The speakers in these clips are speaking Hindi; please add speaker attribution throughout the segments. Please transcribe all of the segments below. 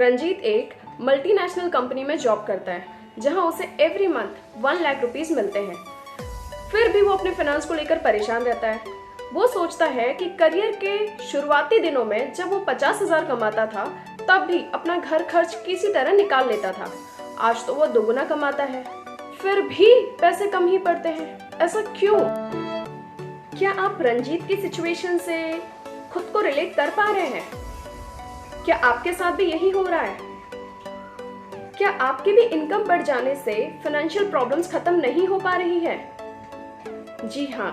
Speaker 1: रंजीत एक मल्टीनेशनल कंपनी में जॉब करता है जहां उसे एवरी मंथ 1 लाख रुपीस मिलते हैं। फिर भी वो अपने फाइनेंस को लेकर परेशान रहता है। वो सोचता है कि करियर के शुरुआती दिनों में जब वो 50,000 कमाता था तब भी अपना घर खर्च किसी तरह निकाल लेता था। आज तो वो दोगुना कमाता है, फिर भी पैसे कम ही पड़ते हैं। ऐसा क्यों? क्या आप रंजीत की सिचुएशन से खुद को रिलेट कर पा रहे हैं? क्या आपके साथ भी यही हो रहा है? क्या आपकी भी इनकम बढ़ जाने से फाइनेंशियल प्रॉब्लम्स खत्म नहीं हो पा रही है? जी हाँ,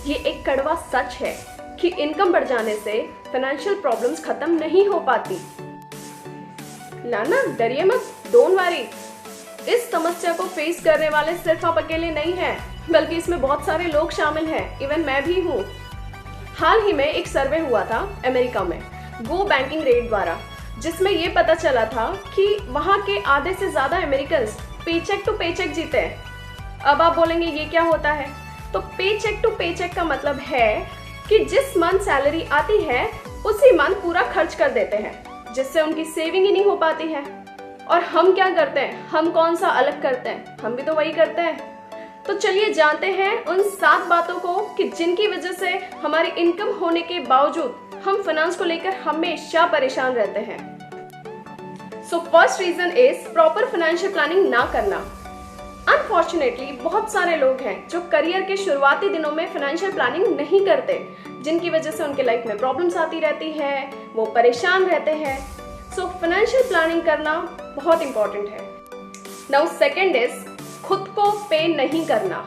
Speaker 1: ये एक कड़वा सच है कि इनकम बढ़ जाने से फाइनेंशियल प्रॉब्लम्स खत्म नहीं हो पाती। ना डरिए मत, डोंट वरी। इस समस्या को फेस करने वाले सिर्फ आप अकेले नहीं हैं, बल्कि इसमें बहुत सारे लोग शामिल हैं। इवन मैं भी हूँ। हाल ही में एक सर्वे हुआ था अमेरिका में गो बैंकिंग रेट द्वारा, जिसमें ये पता चला था कि वहाँ के आधे से ज्यादा अमेरिकन्स पेचेक टू पेचेक जीते हैं। अब आप बोलेंगे ये क्या होता है? तो पेचेक टू पेचेक का मतलब है कि जिस मंथ सैलरी आती है उसी मंथ पूरा खर्च कर देते हैं, जिससे उनकी सेविंग ही नहीं हो पाती है। और हम क्या करते हैं? हम कौन सा अलग करते हैं? हम भी तो वही करते हैं। तो चलिए जानते हैं उन 7 बातों को कि जिनकी वजह से हमारी इनकम होने के बावजूद हम फाइनेंस को लेकर हमेशा परेशान रहते हैं। So first reason is proper financial planning ना करना। अनफॉर्चुनेटली बहुत सारे लोग हैं जो करियर के शुरुआती दिनों में फाइनेंशियल प्लानिंग नहीं करते, जिनकी वजह से उनके लाइफ में प्रॉब्लम्स आती रहती है, वो परेशान रहते हैं। सो फाइनेंशियल प्लानिंग करना बहुत इंपॉर्टेंट है। नाउ सेकेंड इज खुद को पे नहीं करना।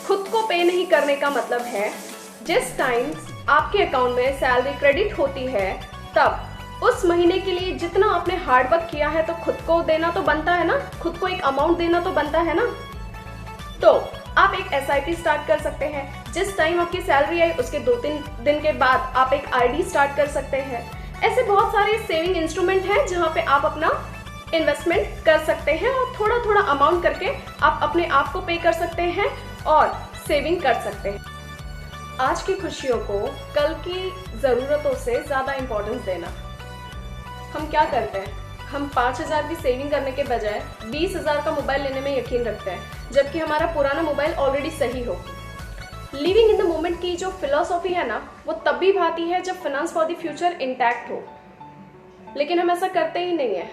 Speaker 1: खुद को पे नहीं करने का मतलब है जिस टाइम आपके अकाउंट में सैलरी क्रेडिट होती है तब उस महीने के लिए जितना आपने हार्डवर्क किया है तो खुद को देना तो बनता है ना, खुद को एक अमाउंट देना तो बनता है ना। तो आप एक SIP स्टार्ट कर सकते हैं। जिस टाइम आपकी सैलरी आई उसके 2-3 दिन के बाद आप एक RD स्टार्ट कर सकते हैं। ऐसे बहुत सारे सेविंग इंस्ट्रूमेंट हैं जहाँ पे आप अपना इन्वेस्टमेंट कर सकते हैं और थोड़ा थोड़ा अमाउंट करके आप अपने आप को पे कर सकते हैं और सेविंग कर सकते हैं। आज की खुशियों को कल की ज़रूरतों से ज़्यादा इम्पोर्टेंस देना। हम क्या करते हैं? हम 5,000 की सेविंग करने के बजाय 20,000 का मोबाइल लेने में यकीन रखते हैं, जबकि हमारा पुराना मोबाइल ऑलरेडी सही हो। लिविंग इन द मोमेंट की जो फिलॉसफी है ना, वो तब भी भाती है जब finance for the future intact हो, लेकिन हम ऐसा करते ही नहीं है।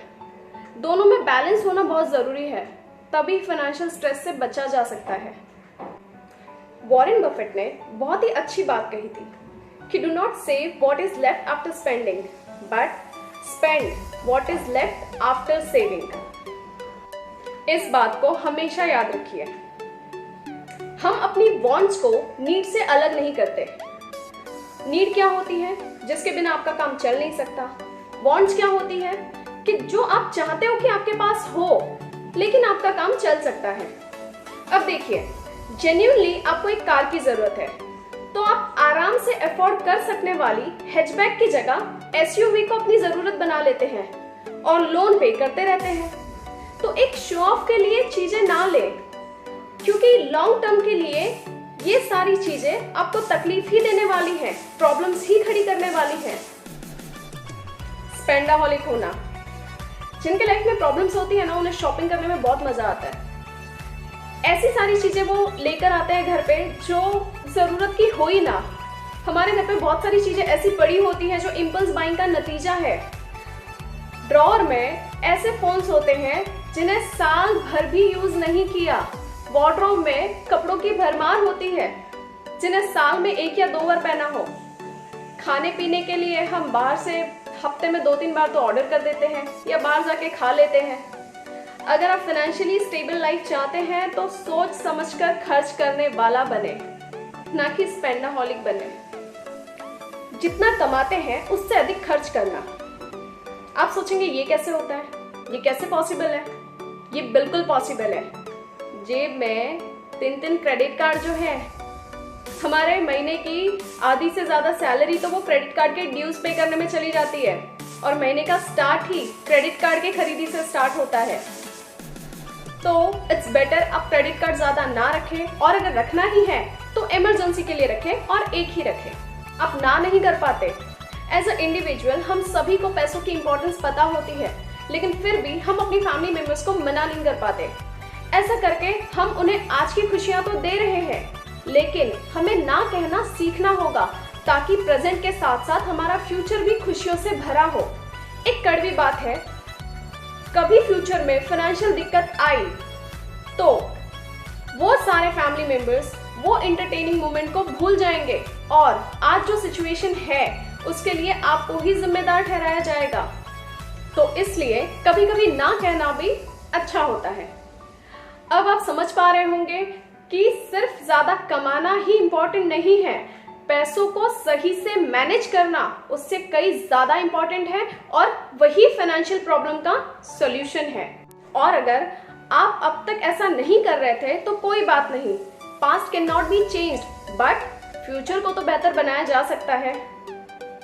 Speaker 1: दोनों में बैलेंस होना बहुत ज़रूरी है, तभी फाइनेंशियल स्ट्रेस से बचा जा सकता है। वॉरेन बफेट ने बहुत ही अच्छी बात कही थी कि do not save what is left after spending, but spend what is left after saving. इस बात को हमेशा याद रखिए। हम अपनी वांट्स को नीड से अलग नहीं करते। नीड क्या होती है? जिसके बिना आपका काम चल नहीं सकता। वांट्स क्या होती है? कि जो आप चाहते हो कि आपके पास हो लेकिन आपका काम चल सकता है। अब देखिए, जेन्युइनली आपको एक कार की जरूरत है तो आप आराम से अफोर्ड कर सकने वाली हैचबैक की जगह SUV को अपनी जरूरत बना लेते हैं और लोन पे करते रहते हैं। तो एक शो ऑफ के लिए चीजें ना लें, क्योंकि लॉन्ग टर्म के लिए ये सारी चीजें आपको तकलीफ ही देने वाली हैं, प्रॉब्लम्स ही खड़ी करने वाली हैं। स्पेंडाहॉलिक होना। जिनके लाइफ में प्रॉब्लम्स होती है ना, उन्हें शॉपिंग करने में बहुत मजा आता है। ऐसी सारी चीजें वो लेकर आते हैं घर पे जो जरूरत की हो ही ना। हमारे घर पे बहुत सारी चीजें ऐसी पड़ी होती हैं जो इम्पल्स बाइंग का नतीजा है। ड्रॉअर में ऐसे फोन्स होते हैं जिन्हें साल भर भी यूज नहीं किया। वार्डरोब में कपड़ों की भरमार होती है जिन्हें साल में 1 या 2 बार पहना हो। खाने पीने के लिए हम बाहर से हफ्ते में 2-3 बार तो ऑर्डर कर देते हैं या बाहर जाके खा लेते हैं। अगर आप फाइनेंशियली स्टेबल लाइफ चाहते हैं तो सोच समझकर खर्च करने वाला बने, ना कि स्पेंडाहॉलिक बने। जितना कमाते हैं उससे अधिक खर्च करना। आप सोचेंगे ये कैसे होता है, ये कैसे पॉसिबल है? ये बिल्कुल पॉसिबल है। जेब में 3-3 क्रेडिट कार्ड जो है, हमारे महीने की आधी से ज्यादा सैलरी तो वो क्रेडिट कार्ड के ड्यूज पे करने में चली जाती है और महीने का स्टार्ट ही क्रेडिट कार्ड की खरीदी से स्टार्ट होता है। तो इट्स बेटर आप क्रेडिट कार्ड ज्यादा ना रखें, और अगर रखना ही है तो इमरजेंसी के लिए रखें और एक ही रखें। आप ना नहीं कर पाते एज अ इंडिविजुअल हम सभी को पैसों की इंपॉर्टेंस पता होती है, लेकिन फिर भी हम अपनी फैमिली मेंबर्स को मना नहीं कर पाते। ऐसा करके हम उन्हें आज की खुशियां तो दे रहे हैं, लेकिन हमें ना कहना सीखना होगा ताकि प्रेजेंट के साथ साथ हमारा फ्यूचर भी खुशियों से भरा हो। एक कड़वी बात है, कभी फ्यूचर में फाइनेंशियल दिक्कत आई तो वो सारे फैमिली मेंबर्स वो एंटरटेनिंग मोमेंट को भूल जाएंगे और आज जो सिचुएशन है उसके लिए आपको ही जिम्मेदार ठहराया जाएगा। तो इसलिए कभी कभी ना कहना भी अच्छा होता है। अब आप समझ पा रहे होंगे कि सिर्फ ज्यादा कमाना ही इंपॉर्टेंट नहीं है, पैसों को सही से मैनेज करना उससे कई ज्यादा इंपॉर्टेंट है और वही फाइनेंशियल प्रॉब्लम का सॉल्यूशन है। और अगर आप अब तक ऐसा नहीं कर रहे थे तो कोई बात नहीं, past can not be changed but future को तो बेहतर बनाया जा सकता है।